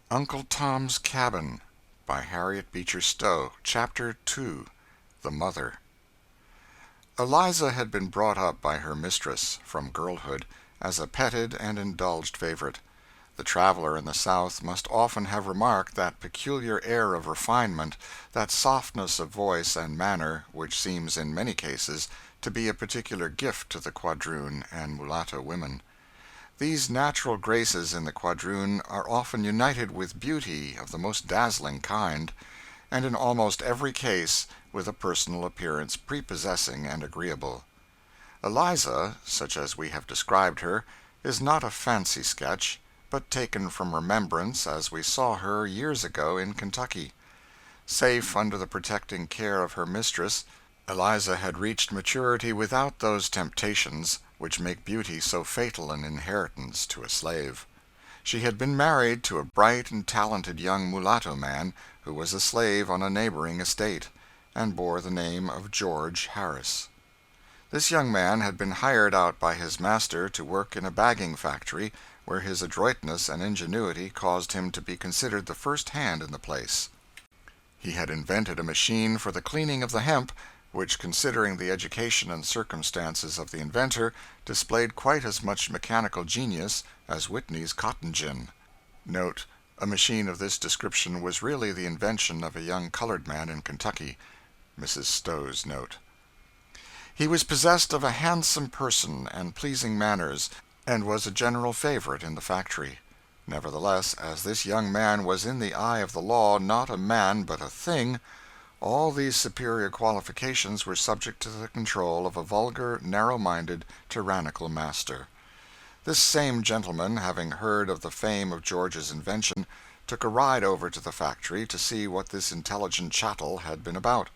Uncle Tom's Cabin by Harriet Beecher Stowe. Chapter 2. The Mother. Eliza had been brought up by her mistress, from girlhood, as a petted and indulged favorite. The traveler in the South must often have remarked that peculiar air of refinement, that softness of voice and manner, which seems in many cases to be a particular gift to the quadroon and mulatto women. These natural graces in the quadroon are often united with beauty of the most dazzling kind, and in almost every case with a personal appearance prepossessing and agreeable. Eliza, such as we have described her, is not a fancy sketch, but taken from remembrance as we saw her years ago in Kentucky. Safe under the protecting care of her mistress, Eliza had reached maturity without those temptations which make beauty so fatal an inheritance to a slave. She had been married to a bright and talented young mulatto man who was a slave on a neighboring estate, and bore the name of George Harris. This young man had been hired out by his master to work in a bagging factory, where his adroitness and ingenuity caused him to be considered the first hand in the place. He had invented a machine for the cleaning of the hemp, which, considering the education and circumstances of the inventor, displayed quite as much mechanical genius as Whitney's cotton gin. Note: a machine of this description was really the invention of a young colored man in Kentucky. Mrs. Stowe's note. He was possessed of a handsome person and pleasing manners, and was a general favorite in the factory. Nevertheless, as this young man was in the eye of the law not a man but a thing, all these superior qualifications were subject to the control of a vulgar, narrow-minded, tyrannical master. This same gentleman, having heard of the fame of George's invention, took a ride over to the factory to see what this intelligent chattel had been about.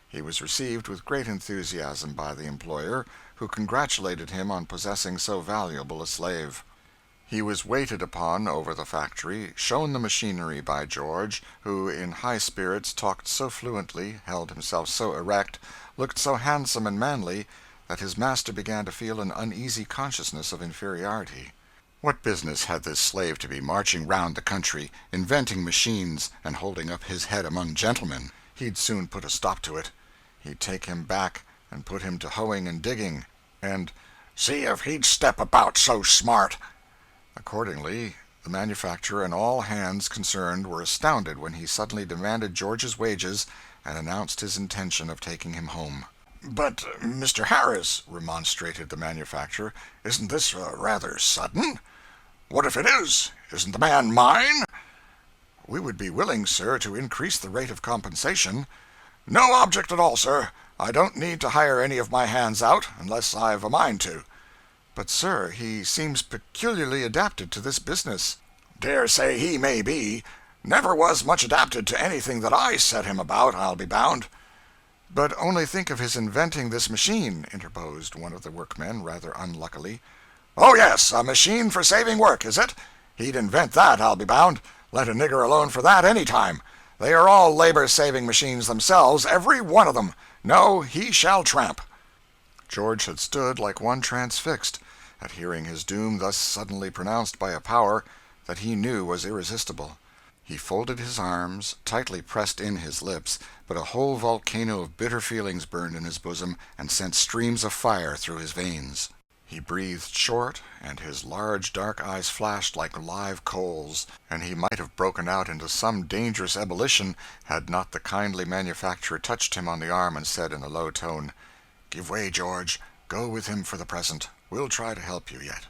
He was received with great enthusiasm by the employer, who congratulated him on possessing so valuable a slave. He was waited upon over the factory, shown the machinery by George, who in high spirits talked so fluently, held himself so erect, looked so handsome and manly, that his master began to feel an uneasy consciousness of inferiority. What business had this slave to be marching round the country, inventing machines, and holding up his head among gentlemen? He'd soon put a stop to it. He'd take him back and put him to hoeing and digging, and see if he'd step about so smart. Accordingly, the manufacturer and all hands concerned were astounded when he suddenly demanded George's wages and announced his intention of taking him home. "But, Mr. Harris," remonstrated the manufacturer, "isn't this rather sudden? What if it is? Isn't the man mine?" "We would be willing, sir, to increase the rate of compensation." "No object at all, sir. I don't need to hire any of my hands out, unless I've a mind to." "But, sir, he seems peculiarly adapted to this business." "Dare say he may be. Never was much adapted to anything that I set him about, I'll be bound." "But only think of his inventing this machine," interposed one of the workmen, rather unluckily. "Oh, yes, a machine for saving work, is it? He'd invent that, I'll be bound. Let a nigger alone for that any time. They are all labor-saving machines themselves, every one of them. No, he shall tramp." George had stood like one transfixed at hearing his doom thus suddenly pronounced by a power that he knew was irresistible. He folded his arms, tightly pressed in his lips, but a whole volcano of bitter feelings burned in his bosom and sent streams of fire through his veins. He breathed short, and his large dark eyes flashed like live coals, and he might have broken out into some dangerous ebullition had not the kindly manufacturer touched him on the arm and said in a low tone, "Give way, George. Go with him for the present. We'll try to help you yet."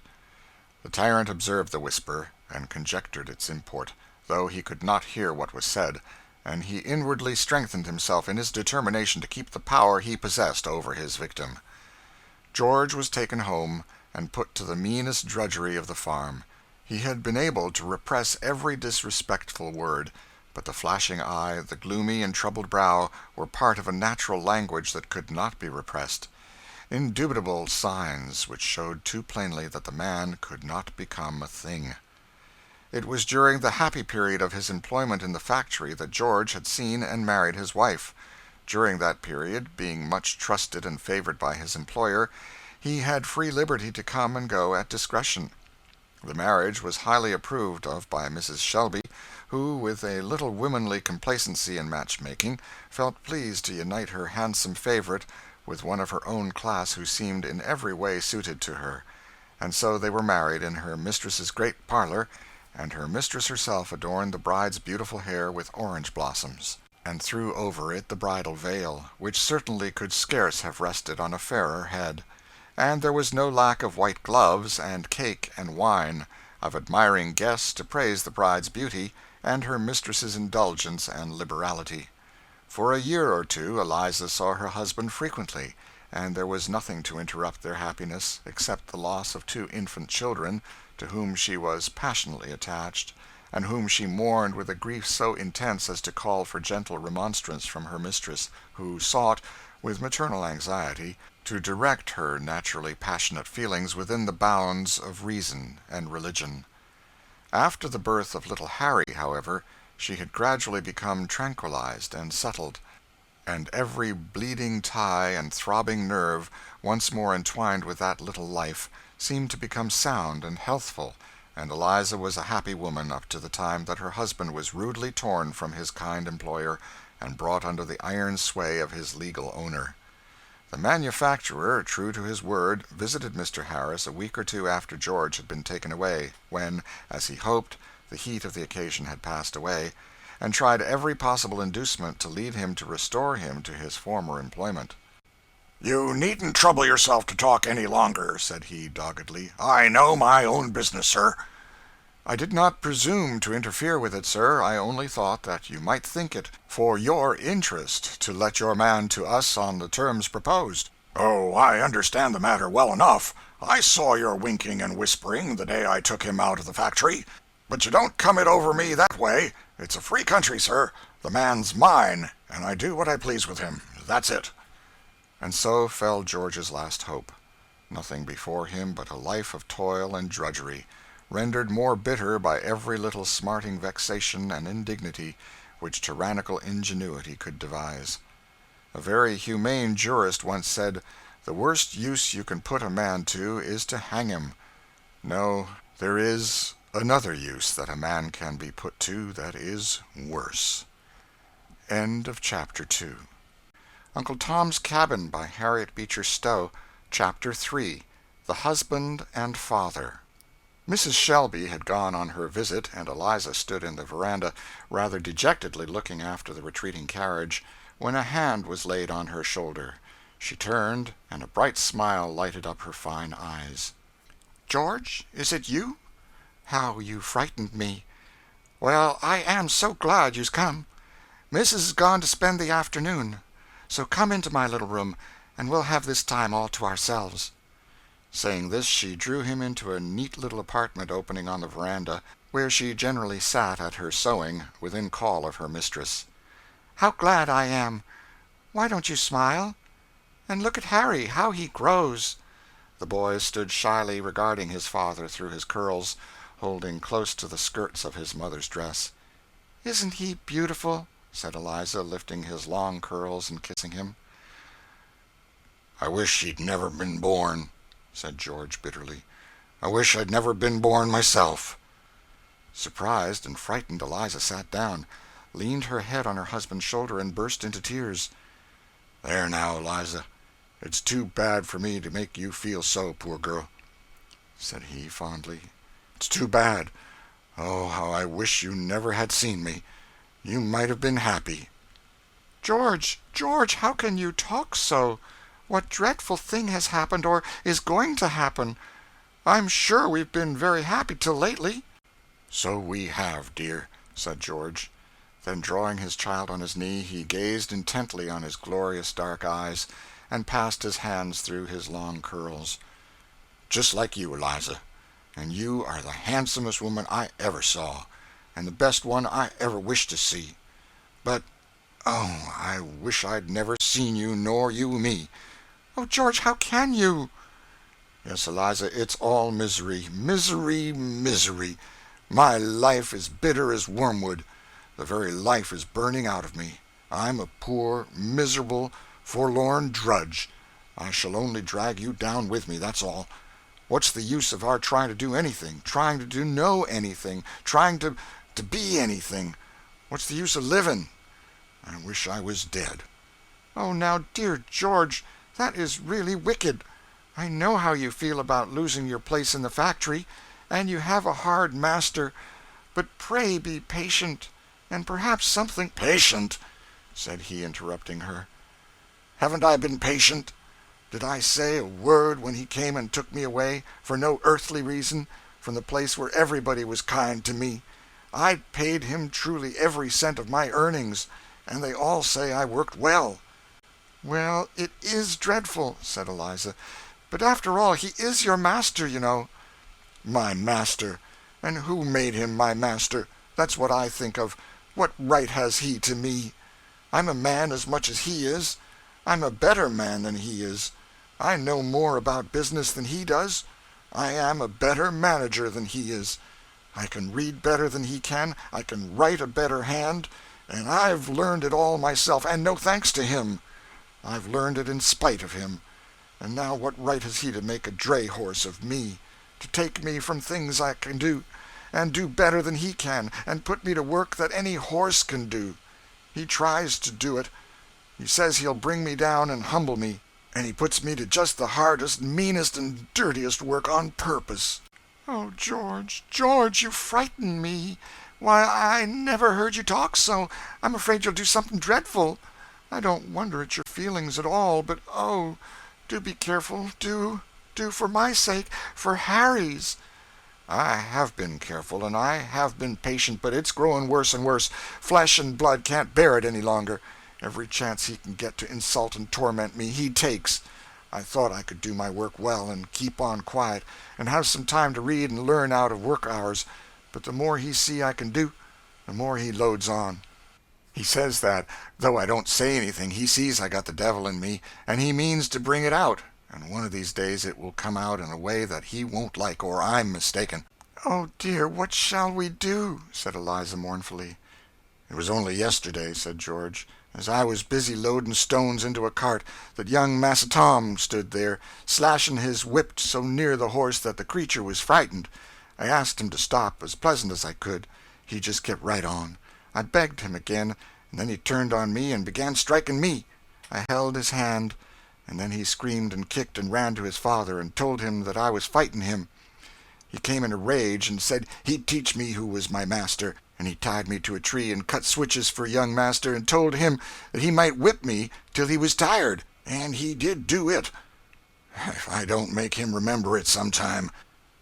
The tyrant observed the whisper, and conjectured its import, though he could not hear what was said, and he inwardly strengthened himself in his determination to keep the power he possessed over his victim. George was taken home and put to the meanest drudgery of the farm. He had been able to repress every disrespectful word, but the flashing eye, the gloomy and troubled brow, were part of a natural language that could not be repressed. Indubitable signs which showed too plainly that the man could not become a thing. It was during the happy period of his employment in the factory that George had seen and married his wife. During that period, being much trusted and favored by his employer, he had free liberty to come and go at discretion. The marriage was highly approved of by Mrs. Shelby, who, with a little womanly complacency in matchmaking, felt pleased to unite her handsome favorite with one of her own class who seemed in every way suited to her. And so they were married in her mistress's great parlor, and her mistress herself adorned the bride's beautiful hair with orange blossoms, and threw over it the bridal veil, which certainly could scarce have rested on a fairer head. And there was no lack of white gloves, and cake and wine, of admiring guests to praise the bride's beauty, and her mistress's indulgence and liberality. For a year or two Eliza saw her husband frequently, and there was nothing to interrupt their happiness except the loss of 2 infant children, to whom she was passionately attached, and whom she mourned with a grief so intense as to call for gentle remonstrance from her mistress, who sought, with maternal anxiety, to direct her naturally passionate feelings within the bounds of reason and religion. After the birth of little Harry, however, she had gradually become tranquilized and settled, and every bleeding tie and throbbing nerve, once more entwined with that little life, seemed to become sound and healthful, and Eliza was a happy woman up to the time that her husband was rudely torn from his kind employer and brought under the iron sway of his legal owner. The manufacturer, true to his word, visited Mr. Harris a week or 2 after George had been taken away, when, as he hoped, the heat of the occasion had passed away, and tried every possible inducement to lead him to restore him to his former employment. "You needn't trouble yourself to talk any longer," said he, doggedly. "I know my own business, sir." "I did not presume to interfere with it, sir. I only thought that you might think it for your interest to let your man to us on the terms proposed." "Oh, I understand the matter well enough. I saw your winking and whispering the day I took him out of the factory. But you don't come it over me that way. It's a free country, sir. The man's mine, and I do what I please with him. That's it." And so fell George's last hope. Nothing before him but a life of toil and drudgery, rendered more bitter by every little smarting vexation and indignity which tyrannical ingenuity could devise. A very humane jurist once said, "The worst use you can put a man to is to hang him." No, there is another use that a man can be put to that is worse. End of chapter 2. Uncle Tom's Cabin by Harriet Beecher Stowe. Chapter 3. The Husband and Father. Mrs. Shelby had gone on her visit, and Eliza stood in the veranda, rather dejectedly looking after the retreating carriage, when a hand was laid on her shoulder. She turned, and a bright smile lighted up her fine eyes. "George, is it you? How you frightened me. Well, I am so glad you's come. Missus is gone to spend the afternoon, so come into my little room, and we'll have this time all to ourselves." Saying this, she drew him into a neat little apartment opening on the veranda, where she generally sat at her sewing, within call of her mistress. "How glad I am! Why don't you smile? And look at Harry, how he grows!" The boy stood shyly regarding his father through his curls, holding close to the skirts of his mother's dress. "Isn't he beautiful?" said Eliza, lifting his long curls and kissing him. "I wish he'd never been born," said George bitterly. "I wish I'd never been born myself." Surprised and frightened, Eliza sat down, leaned her head on her husband's shoulder, and burst into tears. "There now, Eliza, it's too bad for me to make you feel so, poor girl," said he, fondly. "It's too bad. Oh, how I wish you never had seen me. You might have been happy." "George, George, how can you talk so? What dreadful thing has happened, or is going to happen? I'm sure we've been very happy till lately." "So we have, dear," said George. Then, drawing his child on his knee, he gazed intently on his glorious dark eyes, and passed his hands through his long curls. "Just like you, Eliza. And you are the handsomest woman I ever saw, and the best one I ever wished to see. But, oh, I wish I'd never seen you, nor you me." "Oh, George, how can you?" "Yes, Eliza, it's all misery, misery, misery. My life is bitter as wormwood. The very life is burning out of me. I'm a poor, miserable, forlorn drudge. I shall only drag you down with me, that's all. What's the use of our trying to do anything, trying to know anything, trying to to be anything. What's the use of living? I wish I was dead." "Oh, now, dear George, that is really wicked. I know how you feel about losing your place in the factory, and you have a hard master, but pray be patient, and perhaps something—" "Patient?" said he, interrupting her. "Haven't I been patient? Did I say a word when he came and took me away, for no earthly reason, from the place where everybody was kind to me? I paid him truly every cent of my earnings, and they all say I worked well." "Well, it is dreadful," said Eliza, "but after all, he is your master, you know." "My master? And who made him my master? That's what I think of. What right has he to me? I'm a man as much as he is. I'm a better man than he is. I know more about business than he does. I am a better manager than he is. I can read better than he can. I can write a better hand. And I've learned it all myself, and no thanks to him. I've learned it in spite of him. And now what right has he to make a dray horse of me, to take me from things I can do, and do better than he can, and put me to work that any horse can do? He tries to do it. He says he'll bring me down and humble me, and he puts me to just the hardest, meanest, and dirtiest work on purpose." "Oh, George, George, you frighten me. Why, I never heard you talk so. I'm afraid you'll do something dreadful. I don't wonder at your feelings at all, but oh, do be careful, do for my sake, for Harry's." "I have been careful, and I have been patient, but it's growing worse and worse. Flesh and blood can't bear it any longer. Every chance he can get to insult and torment me, he takes. I thought I could do my work well, and keep on quiet, and have some time to read and learn out of work hours, but the more he see I can do, the more he loads on. He says that, though I don't say anything, he sees I got the devil in me, and he means to bring it out, and one of these days it will come out in a way that he won't like, or I'm mistaken." "Oh, dear, what shall we do?" said Eliza mournfully. "It was only yesterday," said George, "as I was busy loading stones into a cart, that young Massa Tom stood there, slashing his whip so near the horse that the creature was frightened. I asked him to stop, as pleasant as I could. He just kept right on. I begged him again, and then he turned on me and began striking me. I held his hand, and then he screamed and kicked and ran to his father and told him that I was fighting him. He came in a rage and said he'd teach me who was my master, and he tied me to a tree and cut switches for young master and told him that he might whip me till he was tired, and he did do it. If I don't make him remember it sometime."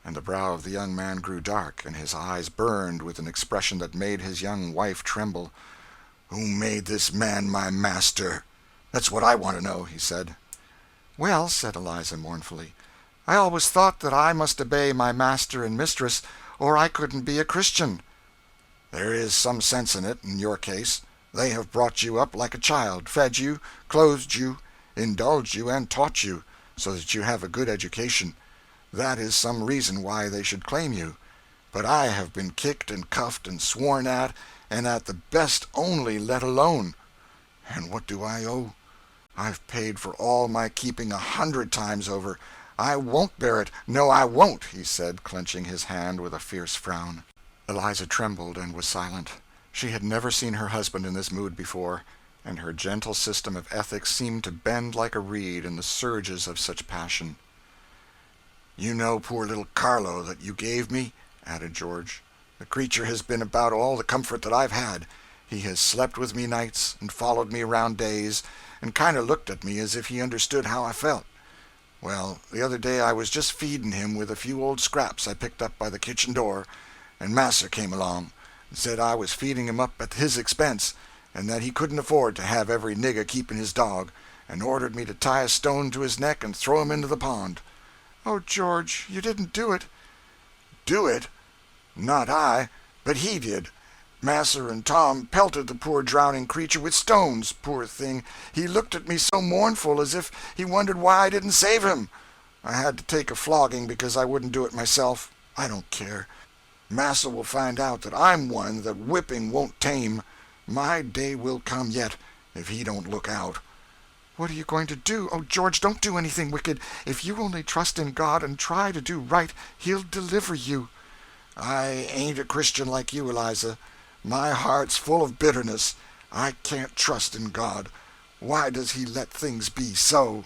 And the brow of the young man grew dark, and his eyes burned with an expression that made his young wife tremble. "Who made this man my master? That's what I want to know," he said. "Well," said Eliza mournfully, "I always thought that I must obey my master and mistress, or I couldn't be a Christian." "There is some sense in it, in your case. They have brought you up like a child, fed you, clothed you, indulged you, and taught you, so that you have a good education. That is some reason why they should claim you. But I have been kicked and cuffed and sworn at, and at the best only let alone. And what do I owe? I've paid for all my keeping 100 times over. I won't bear it. No, I won't," he said, clenching his hand with a fierce frown. Eliza trembled and was silent. She had never seen her husband in this mood before, and her gentle system of ethics seemed to bend like a reed in the surges of such passion. "You know poor little Carlo that you gave me?" added George. "The creature has been about all the comfort that I've had. He has slept with me nights, and followed me around days, and kind of looked at me as if he understood how I felt. Well, the other day I was just feeding him with a few old scraps I picked up by the kitchen door, and Massa came along, and said I was feeding him up at his expense, and that he couldn't afford to have every nigger keeping his dog, and ordered me to tie a stone to his neck and throw him into the pond." "Oh, George, you didn't do it." "Do it? Not I, but he did. Massa and Tom pelted the poor drowning creature with stones. Poor thing, he looked at me so mournful as if he wondered why I didn't save him. I had to take a flogging because I wouldn't do it myself. I don't care. Massa will find out that I'm one that whipping won't tame. My day will come yet, if he don't look out." "What are you going to do? Oh, George, don't do anything wicked. If you only trust in God and try to do right, He'll deliver you." I ain't a Christian like you, Eliza. My heart's full of bitterness. I can't trust in God. Why does he let things be so?"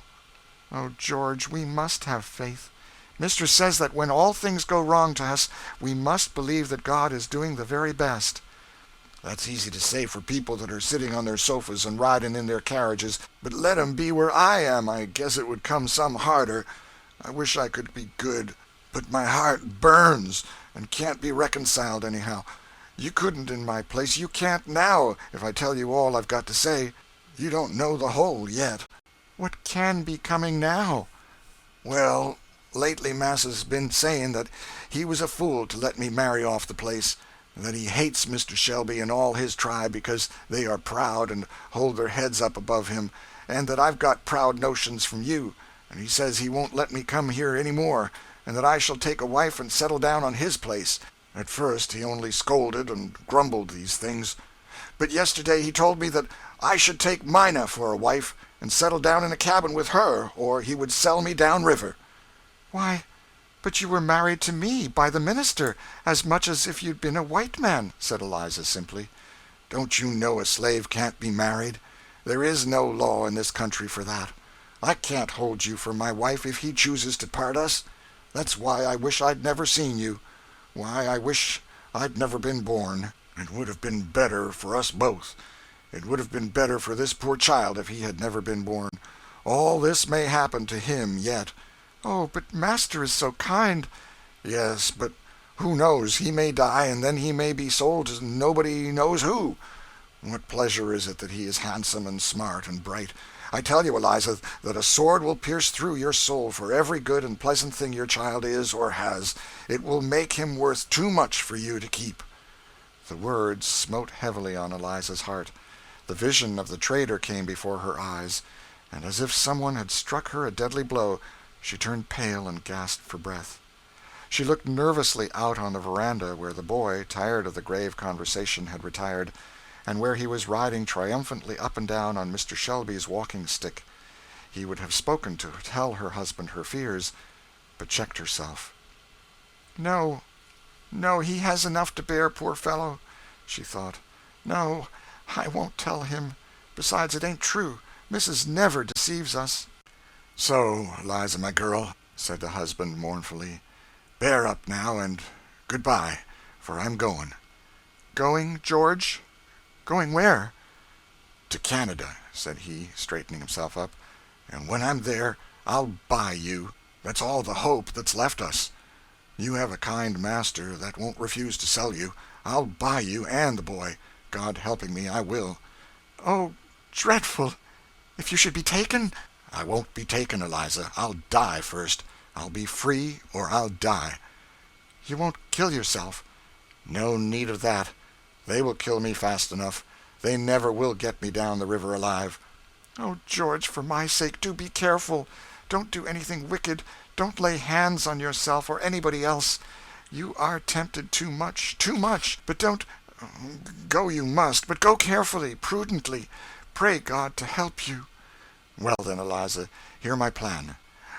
"Oh, George, we must have faith. Mistress says that when all things go wrong to us, we must believe that God is doing the very best." "That's easy to say for people that are sitting on their sofas and riding in their carriages, but let 'em be where I am, I guess it would come some harder. I wish I could be good, but my heart burns and can't be reconciled anyhow. You couldn't in my place. You can't now, if I tell you all I've got to say. You don't know the whole yet." "What can be coming now?" "Well, lately Massa's been saying that he was a fool to let me marry off the place, and that he hates Mr. Shelby and all his tribe because they are proud and hold their heads up above him, and that I've got proud notions from you, and he says he won't let me come here any more, and that I shall take a wife and settle down on his place. At first he only scolded and grumbled these things, but yesterday he told me that I should take Mina for a wife and settle down in a cabin with her, or he would sell me down river." "Why, but you were married to me by the minister, as much as if you'd been a white man," said Eliza simply. "Don't you know a slave can't be married? There is no law in this country for that. I can't hold you for my wife if he chooses to part us. That's why I wish I'd never seen you. Why I wish I'd never been born. It would have been better for us both. It would have been better for this poor child if he had never been born. All this may happen to him yet." "Oh, but master is so kind." "Yes, but who knows? He may die, and then he may be sold to nobody knows who. What pleasure is it that he is handsome and smart and bright? I tell you, Eliza, that a sword will pierce through your soul for every good and pleasant thing your child is or has. It will make him worth too much for you to keep." The words smote heavily on Eliza's heart. The vision of the trader came before her eyes, and as if someone had struck her a deadly blow, she turned pale and gasped for breath. She looked nervously out on the veranda where the boy, tired of the grave conversation, had retired, and where he was riding triumphantly up and down on Mr. Shelby's walking-stick. He would have spoken to tell her husband her fears, but checked herself. "No, no, he has enough to bear, poor fellow," she thought. "No, I won't tell him. Besides, it ain't true. Mrs. never deceives us." "So, Eliza, my girl," said the husband mournfully, "bear up now, and good-bye, for I'm going." "Going, George? Going where?" "To Canada," said he, straightening himself up, "and when I'm there I'll buy you. That's all the hope that's left us. You have a kind master that won't refuse to sell you. I'll buy you and the boy. God helping me, I will." "Oh, dreadful! If you should be taken?" "I won't be taken, Eliza. I'll die first. I'll be free, or I'll die." "You won't kill yourself?" "No need of that. They will kill me fast enough. They never will get me down the river alive." "Oh, George, for my sake, do be careful. Don't do anything wicked. Don't lay hands on yourself or anybody else. You are tempted too much, too much. But don't. Go you must, but go carefully, prudently. Pray God to help you." "Well then, Eliza, hear my plan.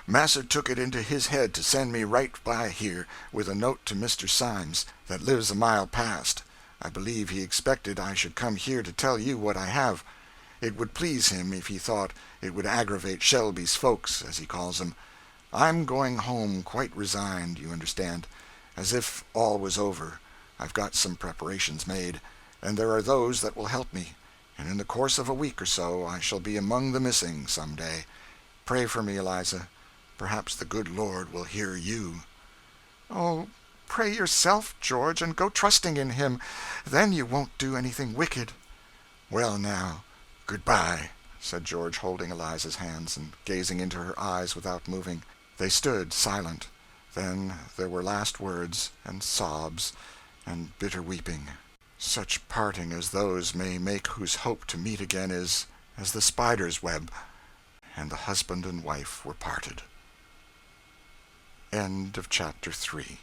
Massa took it into his head to send me right by here with a note to Mr. Symes, that lives a mile past. I believe he expected I should come here to tell you what I have. It would please him if he thought it would aggravate Shelby's folks, as he calls 'em. I'm going home quite resigned, you understand, as if all was over. I've got some preparations made, and there are those that will help me, and in the course of a week or so I shall be among the missing some day. Pray for me, Eliza. Perhaps the good Lord will hear you." "Oh, pray yourself, George, and go trusting in him. Then you won't do anything wicked." "Well, now, good-bye," said George, holding Eliza's hands and gazing into her eyes without moving. They stood silent. Then there were last words, and sobs, and bitter weeping. Such parting as those may make whose hope to meet again is as the spider's web, and the husband and wife were parted. End of chapter 3.